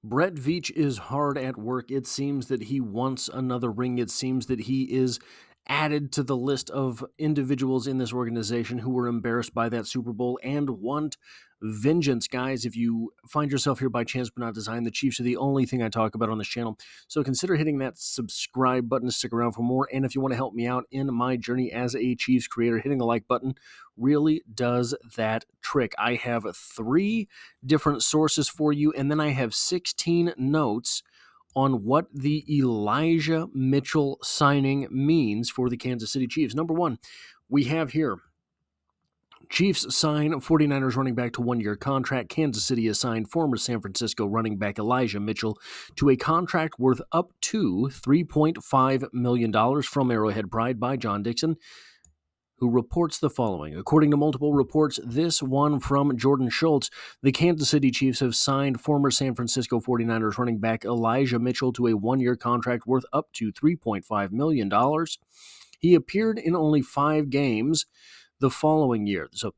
Brett Veach is hard at work. It seems that he wants another ring. It seems that he is added to the list of individuals in this organization who were embarrassed by that Super Bowl and want vengeance. Guys, if you find yourself here by chance but not design, the Chiefs are the only thing I talk about on this channel. So consider hitting that subscribe button to stick around for more. And if you want to help me out in my journey as a Chiefs creator, hitting the like button really does that trick. I have 3 different sources for you, and then I have 16 notes on what the Elijah Mitchell signing means for the Kansas City Chiefs. Number 1, we have here, Chiefs sign 49ers running back to 1-year contract. Kansas City has signed former San Francisco running back Elijah Mitchell to a contract worth up to $3.5 million from Arrowhead Pride by John Dixon, who reports the following. According to multiple reports, this one from Jordan Schultz, the Kansas City Chiefs have signed former San Francisco 49ers running back Elijah Mitchell to a 1-year contract worth up to $3.5 million. He appeared in only 5 games the following year, so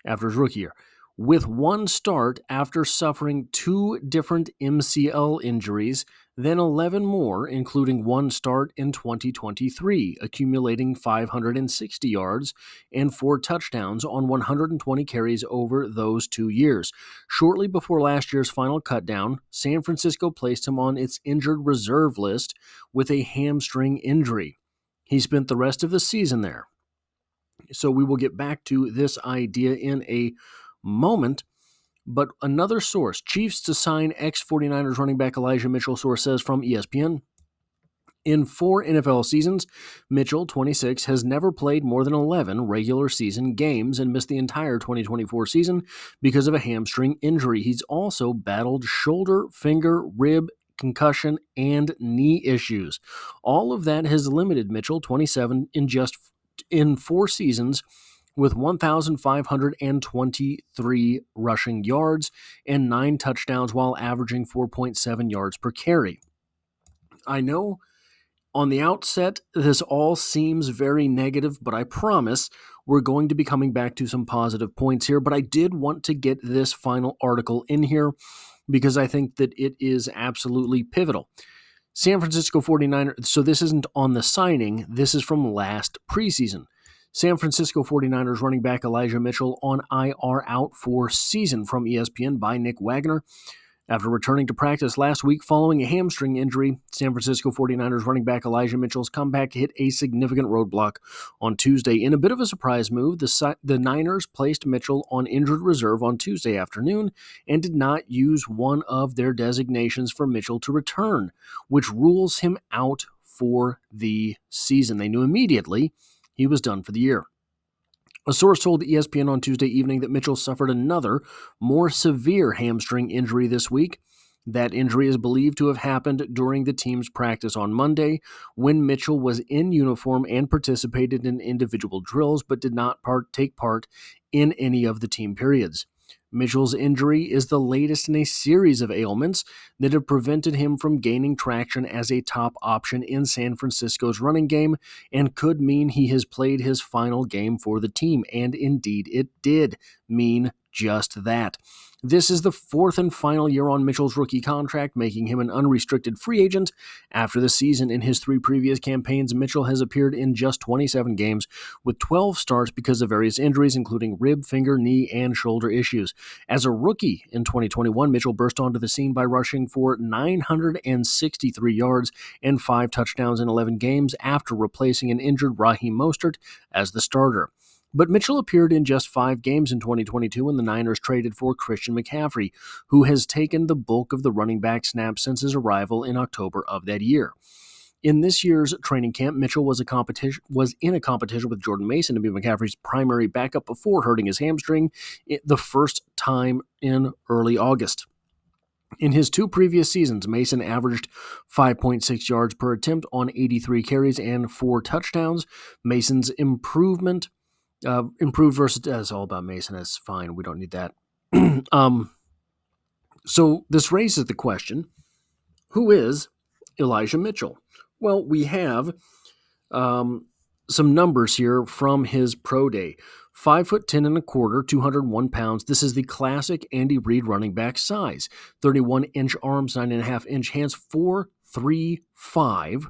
after his rookie year, with 1 start after suffering 2 different MCL injuries, then 11 more, including 1 start in 2023, accumulating 560 yards and 4 touchdowns on 120 carries over those 2 years. Shortly before last year's final cutdown, San Francisco placed him on its injured reserve list with a hamstring injury. He spent the rest of the season there. So we will get back to this idea in a moment. But another source, Chiefs to sign ex-49ers running back Elijah Mitchell, source says from ESPN. In 4 NFL seasons, Mitchell, 26, has never played more than 11 regular season games and missed the entire 2024 season because of a hamstring injury. He's also battled shoulder, finger, rib, concussion, and knee issues. All of that has limited Mitchell, 27, in 4 seasons with 1,523 rushing yards and 9 touchdowns while averaging 4.7 yards per carry. I know on the outset this all seems very negative, but I promise we're going to be coming back to some positive points here. But I did want to get this final article in here because I think that it is absolutely pivotal. San Francisco 49ers, so this isn't on the signing, this is from last preseason. San Francisco 49ers running back Elijah Mitchell on IR out for season from ESPN by Nick Wagner. After returning to practice last week following a hamstring injury, San Francisco 49ers running back Elijah Mitchell's comeback hit a significant roadblock on Tuesday. In a bit of a surprise move, the Niners placed Mitchell on injured reserve on Tuesday afternoon and did not use one of their designations for Mitchell to return, which rules him out for the season. They knew immediately he was done for the year. A source told ESPN on Tuesday evening that Mitchell suffered another, more severe hamstring injury this week. That injury is believed to have happened during the team's practice on Monday, when Mitchell was in uniform and participated in individual drills but did not take part in any of the team periods. Mitchell's injury is the latest in a series of ailments that have prevented him from gaining traction as a top option in San Francisco's running game and could mean he has played his final game for the team. And indeed, it did mean just that. This is the 4th and final year on Mitchell's rookie contract, making him an unrestricted free agent. After the season, in his 3 previous campaigns, Mitchell has appeared in just 27 games with 12 starts because of various injuries, including rib, finger, knee, and shoulder issues. As a rookie in 2021, Mitchell burst onto the scene by rushing for 963 yards and 5 touchdowns in 11 games after replacing an injured Raheem Mostert as the starter. But Mitchell appeared in just 5 games in 2022 when the Niners traded for Christian McCaffrey, who has taken the bulk of the running back snaps since his arrival in October of that year. In this year's training camp, Mitchell was in a competition with Jordan Mason to be McCaffrey's primary backup before hurting his hamstring the first time in early August. In his 2 previous seasons, Mason averaged 5.6 yards per attempt on 83 carries and 4 touchdowns. Mason's improved versus that's all about Mason. That's fine. We don't need that. So this raises the question, who is Elijah Mitchell? Well, we have some numbers here from his pro day. 5'10" and a quarter, 201 pounds. This is the classic Andy Reid running back size. 31-inch arms, 9.5-inch hands, 4.35.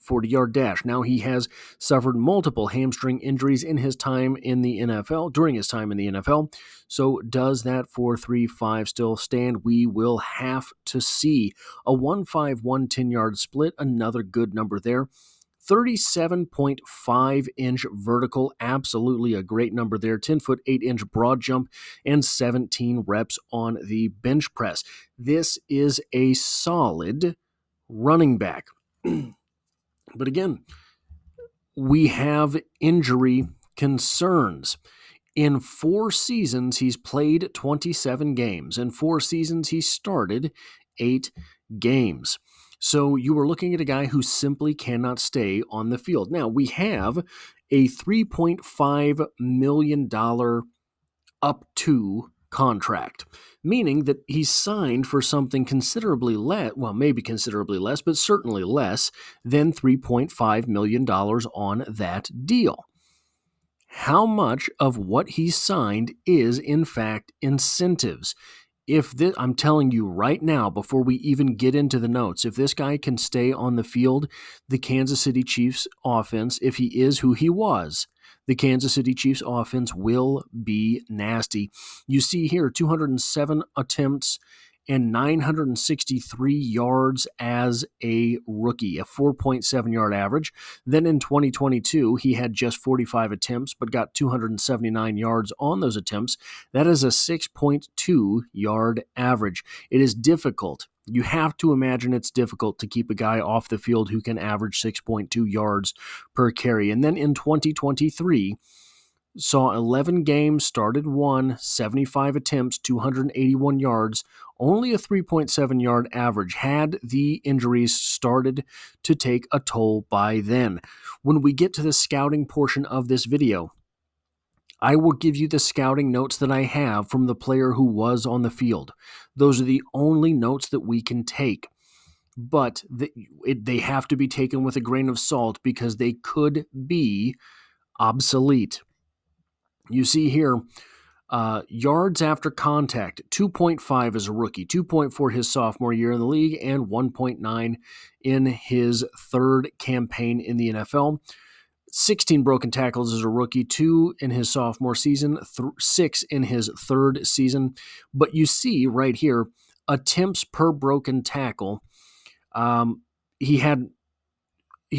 40-yard dash. Now he has suffered multiple hamstring injuries in his time in the NFL, during his time in the NFL. So does that 4.35 still stand? We will have to see. A 1.5, 10-yard split, another good number there. 37.5-inch vertical, absolutely a great number there. 10-foot 8-inch broad jump, and 17 reps on the bench press. This is a solid running back. But again, we have injury concerns. In 4 seasons, he's played 27 games. In 4 seasons, he started 8 games. So you are looking at a guy who simply cannot stay on the field. Now, we have a $3.5 million up to contract, meaning that he's signed for something considerably less, well, maybe considerably less, but certainly less than $3.5 million on that deal. How much of what he signed is, in fact, incentives? If this, I'm telling you right now, before we even get into the notes, if this guy can stay on the field, the Kansas City Chiefs offense, if he is who he was, the Kansas City Chiefs offense will be nasty. You see here 207 attempts and 963 yards as a rookie, a 4.7-yard average. Then in 2022, he had just 45 attempts, but got 279 yards on those attempts. That is a 6.2-yard average. It is difficult. You have to imagine it's difficult to keep a guy off the field who can average 6.2 yards per carry. And then in 2023, saw 11 games, started 1, 75 attempts, 281 yards, only a 3.7-yard average, had the injuries started to take a toll by then. When we get to the scouting portion of this video, I will give you the scouting notes that I have from the player who was on the field. Those are the only notes that we can take. But they have to be taken with a grain of salt because they could be obsolete. You see here, yards after contact, 2.5 as a rookie, 2.4 his sophomore year in the league, and 1.9 in his third campaign in the NFL. 16 broken tackles as a rookie, 2 in his sophomore season, 6 in his third season. But you see right here, attempts per broken tackle. He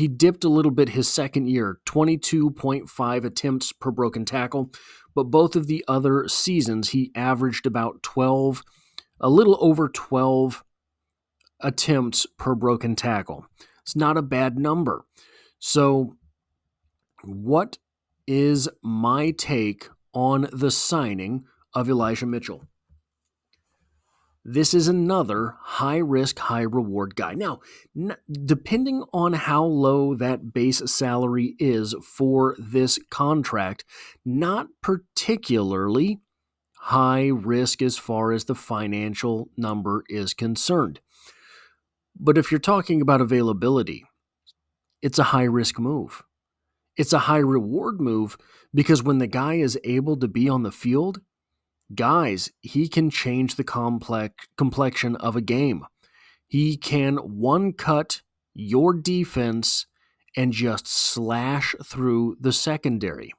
dipped a little bit his second year, 22.5 attempts per broken tackle, but both of the other seasons he averaged about 12, a little over 12 attempts per broken tackle. It's not a bad number. So what is my take on the signing of Elijah Mitchell? This is another high-risk, high-reward guy. Now, depending on how low that base salary is for this contract, not particularly high risk as far as the financial number is concerned. But if you're talking about availability, it's a high-risk move. It's a high-reward move because when the guy is able to be on the field, guys, he can change the complexion of a game. He can one-cut your defense and just slash through the secondary.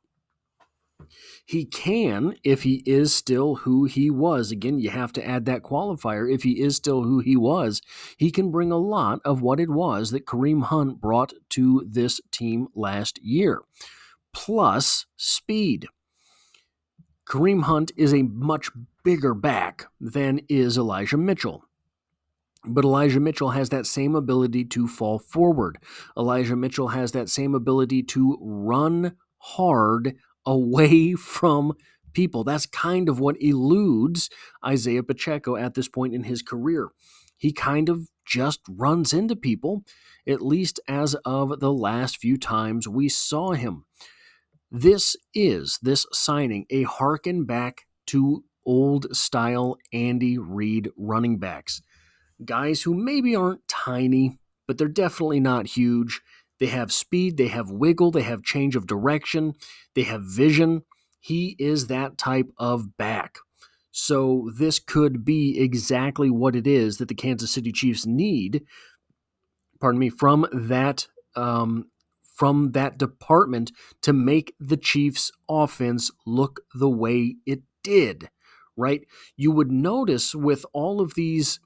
He can, if he is still who he was. Again, you have to add that qualifier. If he is still who he was, he can bring a lot of what it was that Kareem Hunt brought to this team last year, plus speed. Kareem Hunt is a much bigger back than is Elijah Mitchell. But Elijah Mitchell has that same ability to fall forward. Elijah Mitchell has that same ability to run hard away from people. That's kind of what eludes Isaiah Pacheco at this point in his career. He kind of just runs into people, at least as of the last few times we saw him. This signing, a harken back to old-style Andy Reid running backs. Guys who maybe aren't tiny, but they're definitely not huge. They have speed, they have wiggle, they have change of direction, they have vision. He is that type of back. So this could be exactly what it is that the Kansas City Chiefs need, from that department to make the Chiefs' offense look the way it did, right? You would notice with all of these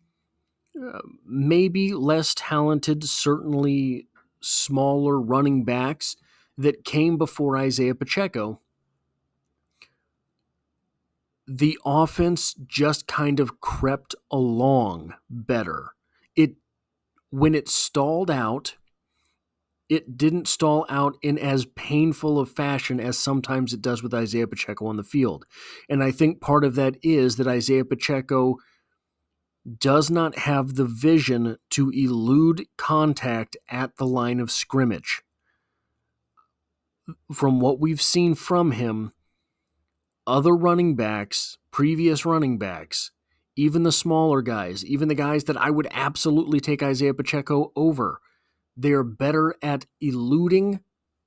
maybe less talented, certainly smaller running backs that came before Isaiah Pacheco, the offense just kind of crept along better. When it stalled out, it didn't stall out in as painful a fashion as sometimes it does with Isaiah Pacheco on the field. And I think part of that is that Isaiah Pacheco does not have the vision to elude contact at the line of scrimmage. From what we've seen from him, other running backs, previous running backs, even the smaller guys, even the guys that I would absolutely take Isaiah Pacheco over, they're better at eluding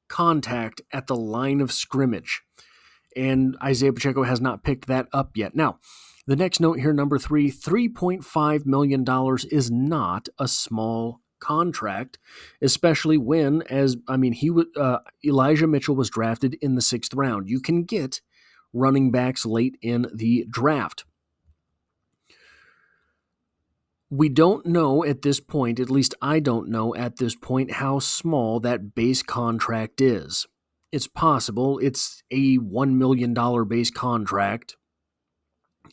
contact at the line of scrimmage. And Isaiah Pacheco has not picked that up yet. Now, the next note here, number 3, $3.5 million is not a small contract, especially when, Elijah Mitchell was drafted in the 6th round. You can get running backs late in the draft. We don't know at this point, at least I don't know at this point, how small that base contract is. It's possible it's a $1 million base contract,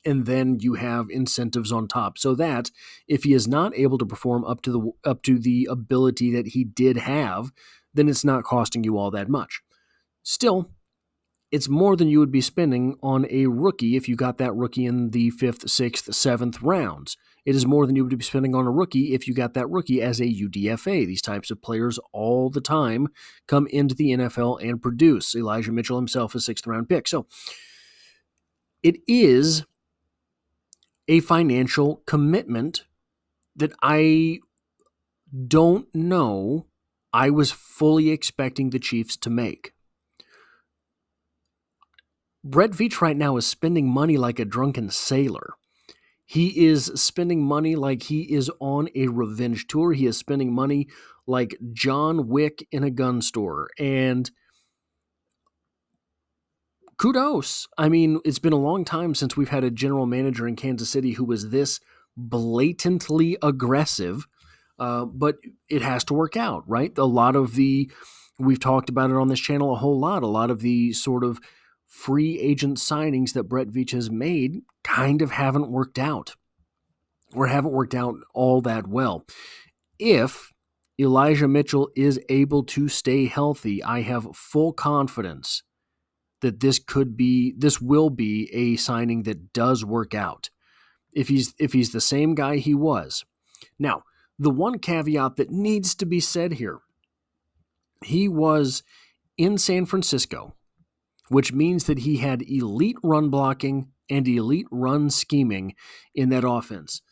and then you have incentives on top, so that if he is not able to perform up to the ability that he did have, then it's not costing you all that much. Still, it's more than you would be spending on a rookie if you got that rookie in the 5th, 6th, 7th rounds. It is more than you would be spending on a rookie if you got that rookie as a UDFA. These types of players all the time come into the NFL and produce. Elijah Mitchell himself, a 6th round pick. So it is a financial commitment that I don't know I was fully expecting the Chiefs to make. Brett Veach right now is spending money like a drunken sailor. He is spending money like he is on a revenge tour. He is spending money like John Wick in a gun store. And kudos. I mean, it's been a long time since we've had a general manager in Kansas City who was this blatantly aggressive, but it has to work out, right? We've talked about it on this channel a whole lot, a lot of the sort of free agent signings that Brett Veach has made kind of haven't worked out, or haven't worked out all that well. If Elijah Mitchell is able to stay healthy, I have full confidence that this will be a signing that does work out. If he's the same guy he was. Now, the one caveat that needs to be said here, he was in San Francisco, which means that he had elite run blocking and elite run scheming in that offense.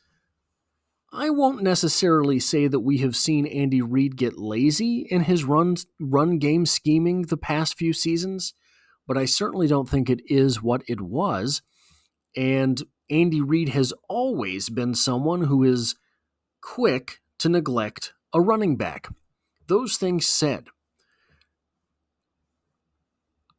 I won't necessarily say that we have seen Andy Reid get lazy in his run game scheming the past few seasons, but I certainly don't think it is what it was. And Andy Reid has always been someone who is quick to neglect a running back. Those things said,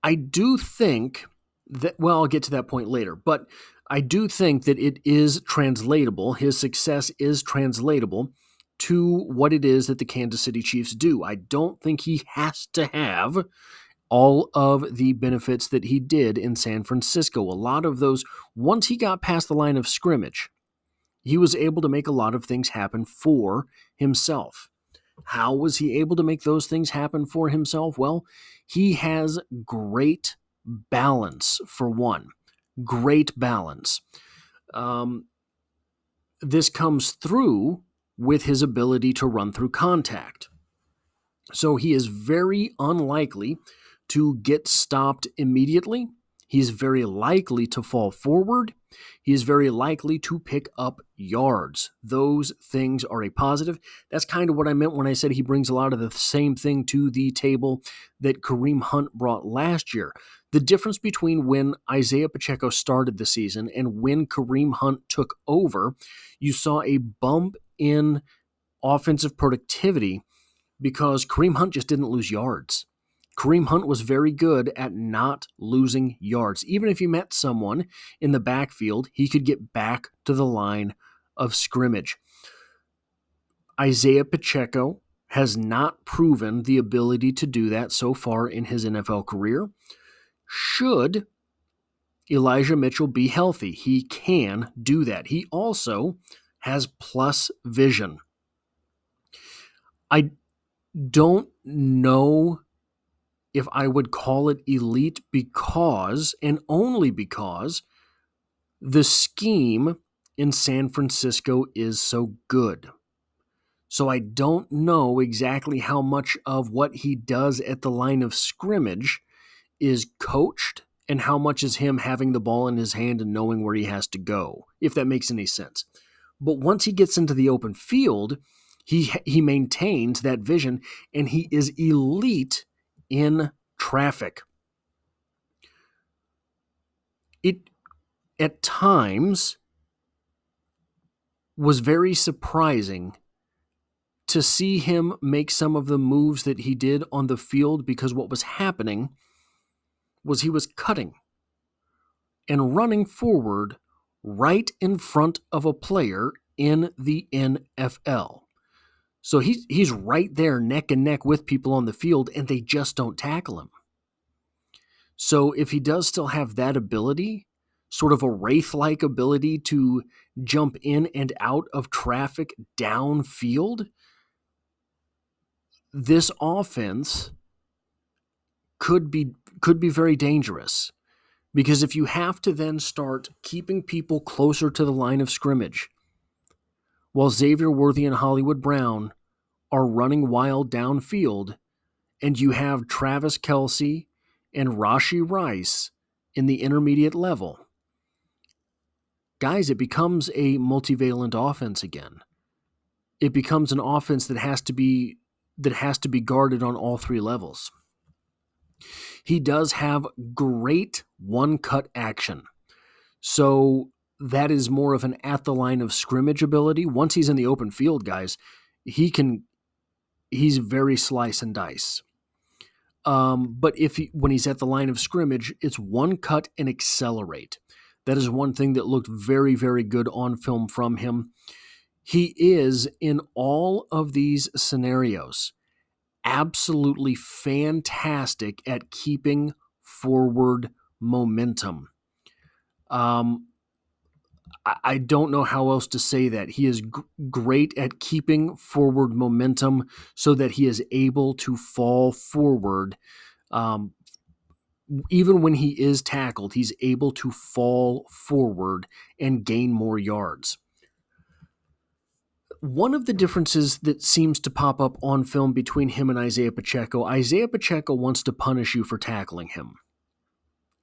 I do think that, well, I'll get to that point later, but I do think that it is translatable. His success is translatable to what it is that the Kansas City Chiefs do. I don't think he has to have all of the benefits that he did in San Francisco. A lot of those, once he got past the line of scrimmage, he was able to make a lot of things happen for himself. How was he able to make those things happen for himself? Well, he has great balance, for one. Great balance. This comes through with his ability to run through contact. So he is very unlikely to get stopped immediately. He's very likely to fall forward. He is very likely to pick up yards. Those things are a positive. That's kind of what I meant when I said he brings a lot of the same thing to the table that Kareem Hunt brought last year. The difference between when Isaiah Pacheco started the season and when Kareem Hunt took over, you saw a bump in offensive productivity because Kareem Hunt just didn't lose yards. Kareem Hunt was very good at not losing yards. Even if he met someone in the backfield, he could get back to the line of scrimmage. Isaiah Pacheco has not proven the ability to do that so far in his NFL career. Should Elijah Mitchell be healthy, he can do that. He also has plus vision. I don't know if I would call it elite because, and only because, the scheme in San Francisco is so good. So I don't know exactly how much of what he does at the line of scrimmage is coached and how much is him having the ball in his hand and knowing where he has to go, if that makes any sense. But once he gets into the open field, he maintains that vision, and he is elite in traffic. It, at times, was very surprising to see him make some of the moves that he did on the field, because what was happening was he was cutting and running forward right in front of a player in the NFL. So he's right there neck and neck with people on the field, and they just don't tackle him. So if he does still have that ability, sort of a wraith-like ability to jump in and out of traffic downfield, this offense could be very dangerous. Because if you have to then start keeping people closer to the line of scrimmage, while Xavier Worthy and Hollywood Brown are running wild downfield, and you have Travis Kelce and Rashee Rice in the intermediate level, guys, it becomes a multivalent offense again. It becomes an offense that has to be guarded on all three levels. He does have great one-cut action. So that is more of an at the line of scrimmage ability. Once he's in the open field, guys, he's very slice and dice. But when he's at the line of scrimmage, it's one cut and accelerate. That is one thing that looked very, very good on film from him. He is, in all of these scenarios, absolutely fantastic at keeping forward momentum. I don't know how else to say that. He is great at keeping forward momentum so that he is able to fall forward. Even when he is tackled, he's able to fall forward and gain more yards. One of the differences that seems to pop up on film between him and Isaiah Pacheco wants to punish you for tackling him.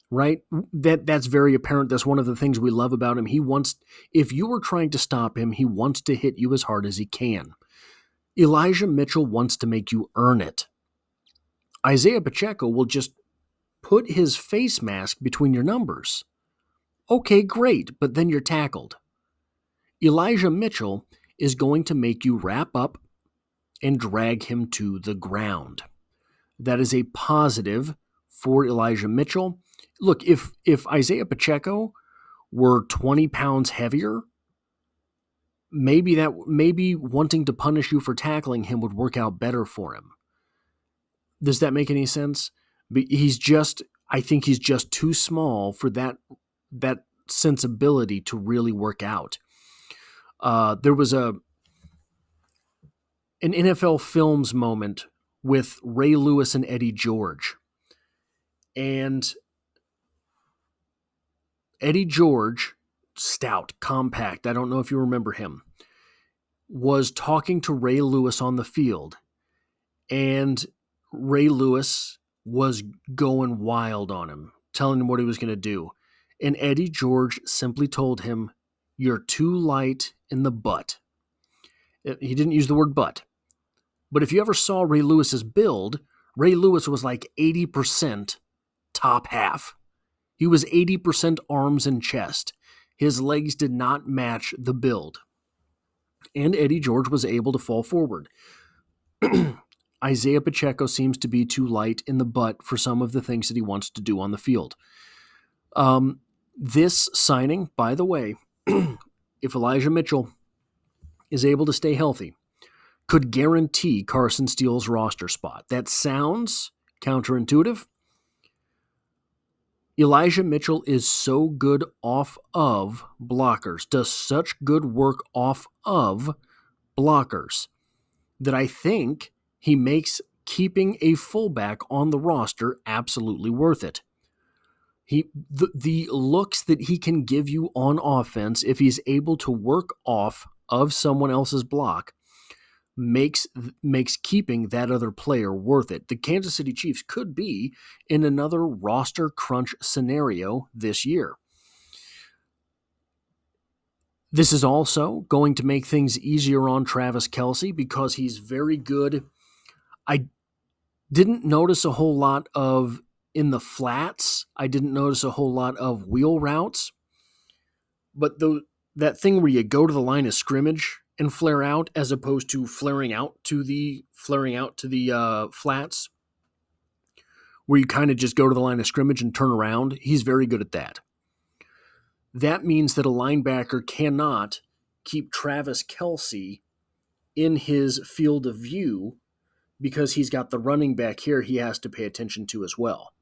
Right? That's very apparent. That's one of the things we love about him. If you were trying to stop him, he wants to hit you as hard as he can. Elijah Mitchell wants to make you earn it. Isaiah Pacheco will just put his face mask between your numbers. Okay, great, but then you're tackled. Elijah Mitchell is going to make you wrap up and drag him to the ground. That is a positive for Elijah Mitchell. Look, if Isaiah Pacheco were 20 pounds heavier, maybe wanting to punish you for tackling him would work out better for him. Does that make any sense? I think he's just too small for that sensibility to really work out. There was an NFL Films moment with Ray Lewis and Eddie George. And Eddie George, stout, compact, I don't know if you remember him, was talking to Ray Lewis on the field. And Ray Lewis was going wild on him, telling him what he was going to do. And Eddie George simply told him, "You're too light in the butt." He didn't use the word butt. But if you ever saw Ray Lewis's build, Ray Lewis was like 80% top half. He was 80% arms and chest. His legs did not match the build. And Eddie George was able to fall forward. Isaiah Pacheco seems to be too light in the butt for some of the things that he wants to do on the field. This signing, by the way, if Elijah Mitchell is able to stay healthy, could guarantee Carson Steele's roster spot. That sounds counterintuitive. Elijah Mitchell is so good off of blockers, does such good work off of blockers, that I think he makes keeping a fullback on the roster absolutely worth it. The looks that he can give you on offense, if he's able to work off of someone else's block, makes keeping that other player worth it. The Kansas City Chiefs could be in another roster crunch scenario this year. This is also going to make things easier on Travis Kelce because he's very good. I didn't notice a whole lot of in the flats. I didn't notice a whole lot of wheel routes. But that thing where you go to the line of scrimmage and flare out as opposed to flaring out to the flats, where you kind of just go to the line of scrimmage and turn around, he's very good at that. That means that a linebacker cannot keep Travis Kelce in his field of view because he's got the running back here he has to pay attention to as well.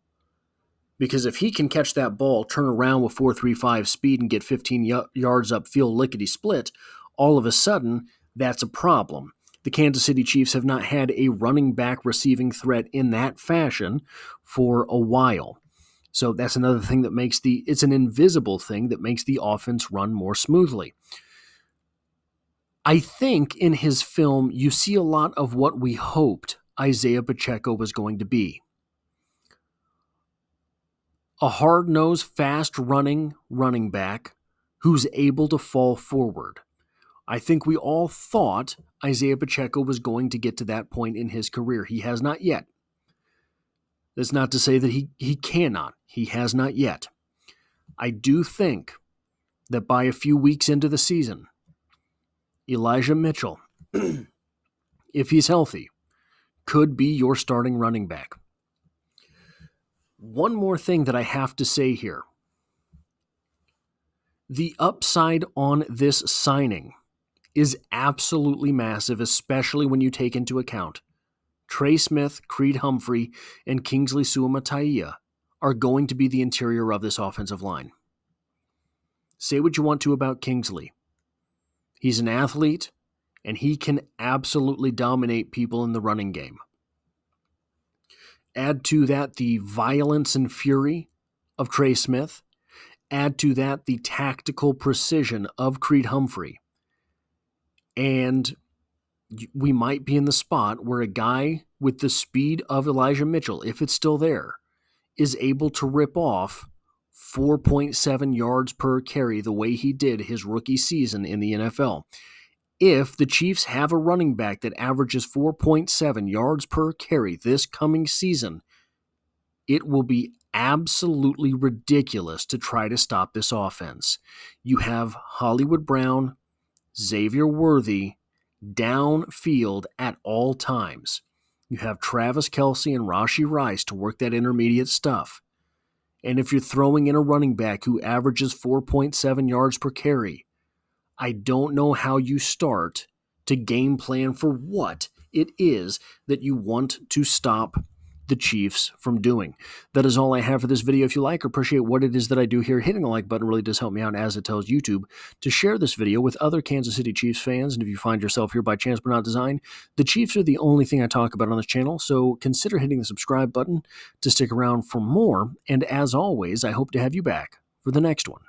Because if he can catch that ball, turn around with 4.35 speed and get 15 yards upfield lickety-split, all of a sudden, that's a problem. The Kansas City Chiefs have not had a running back receiving threat in that fashion for a while. So that's another thing that makes it's an invisible thing that makes the offense run more smoothly. I think in his film, you see a lot of what we hoped Isaiah Pacheco was going to be. A hard-nosed, fast-running running back who's able to fall forward. I think we all thought Isaiah Pacheco was going to get to that point in his career. He has not yet. That's not to say that he cannot. He has not yet. I do think that by a few weeks into the season, Elijah Mitchell, if he's healthy, could be your starting running back. One more thing that I have to say here. The upside on this signing is absolutely massive, especially when you take into account Trey Smith, Creed Humphrey, and Kingsley Suamataia are going to be the interior of this offensive line. Say what you want to about Kingsley. He's an athlete, and he can absolutely dominate people in the running game. Add to that the violence and fury of Trey Smith. Add to that the tactical precision of Creed Humphrey. And we might be in the spot where a guy with the speed of Elijah Mitchell, if it's still there, is able to rip off 4.7 yards per carry the way he did his rookie season in the NFL. If the Chiefs have a running back that averages 4.7 yards per carry this coming season, it will be absolutely ridiculous to try to stop this offense. You have Hollywood Brown, Xavier Worthy, downfield at all times. You have Travis Kelce and Rashee Rice to work that intermediate stuff. And if you're throwing in a running back who averages 4.7 yards per carry, I don't know how you start to game plan for what it is that you want to stop the Chiefs from doing. That is all I have for this video. If you like or appreciate what it is that I do here, hitting the like button really does help me out, as it tells YouTube to share this video with other Kansas City Chiefs fans. And if you find yourself here by chance but not design, the Chiefs are the only thing I talk about on this channel, so consider hitting the subscribe button to stick around for more. And as always, I hope to have you back for the next one.